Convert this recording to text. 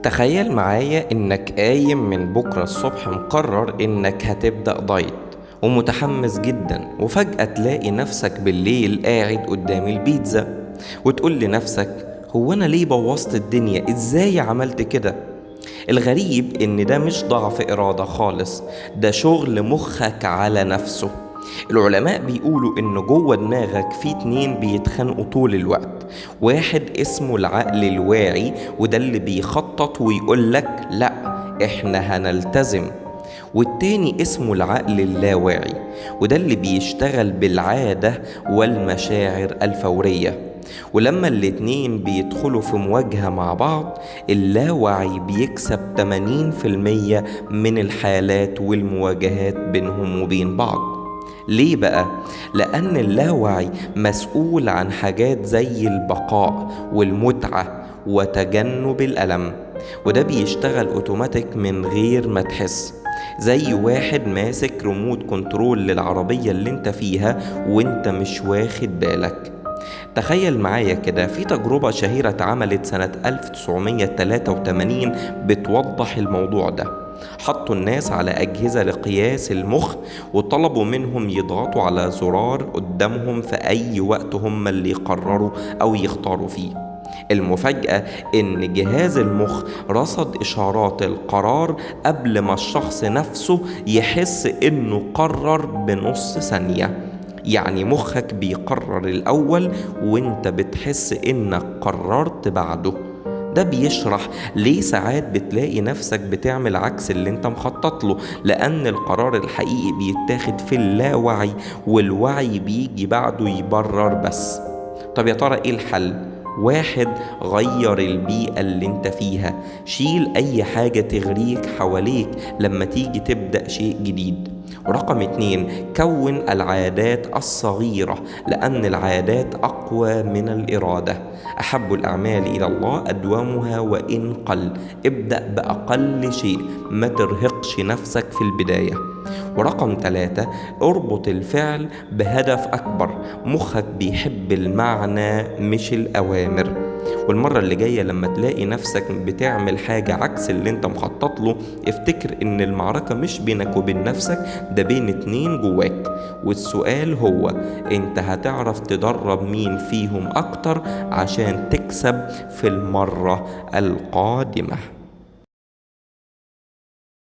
تخيل معايا انك قايم من بكرة الصبح مقرر انك هتبدأ دايت ومتحمس جدا، وفجأة تلاقي نفسك بالليل قاعد قدام البيتزا وتقول لنفسك: هو انا ليه بوظت الدنيا؟ ازاي عملت كده؟ الغريب ان ده مش ضعف إرادة خالص، ده شغل مخك على نفسه. العلماء بيقولوا ان جوه دماغك في اتنين بيتخانقوا طول الوقت. واحد اسمه العقل الواعي، وده اللي بيخطط ويقولك لا احنا هنلتزم. والتاني اسمه العقل اللاواعي، وده اللي بيشتغل بالعادة والمشاعر الفورية. ولما الاتنين بيدخلوا في مواجهة مع بعض، اللاوعي بيكسب 80% من الحالات والمواجهات بينهم وبين بعض. ليه بقى؟ لأن اللاوعي مسؤول عن حاجات زي البقاء والمتعة وتجنب الألم، وده بيشتغل اوتوماتيك من غير ما تحس، زي واحد ماسك ريموت كنترول للعربية اللي انت فيها وانت مش واخد بالك. تخيل معايا كده في تجربة شهيرة اتعملت سنة 1983 بتوضح الموضوع ده. حطوا الناس على أجهزة لقياس المخ وطلبوا منهم يضغطوا على زرار قدامهم في أي وقت هم اللي يقرروا أو يختاروا فيه. المفاجأة إن جهاز المخ رصد إشارات القرار قبل ما الشخص نفسه يحس إنه قرر بنص ثانية. يعني مخك بيقرر الأول وإنت بتحس إنك قررت بعده. ده بيشرح ليه ساعات بتلاقي نفسك بتعمل عكس اللي انت مخطط له، لأن القرار الحقيقي بيتاخد في اللاوعي، والوعي بيجي بعده يبرر بس. طب يا ترى ايه الحل؟ واحد: غير البيئة اللي انت فيها، شيل اي حاجة تغريك حواليك لما تيجي تبدأ شيء جديد. ورقم اتنين: كون العادات الصغيرة، لأن العادات أقوى من الإرادة. أحب الأعمال إلى الله أدومها وإن قل. ابدأ بأقل شيء، ما ترهقش نفسك في البداية. ورقم ثلاثة: اربط الفعل بهدف أكبر. مخك بيحب المعنى مش الأوامر. والمرة اللي جاية لما تلاقي نفسك بتعمل حاجة عكس اللي انت مخطط له، افتكر ان المعركة مش بينك وبين نفسك، ده بين اتنين جواك. والسؤال هو: انت هتعرف تدرب مين فيهم اكتر عشان تكسب في المرة القادمة؟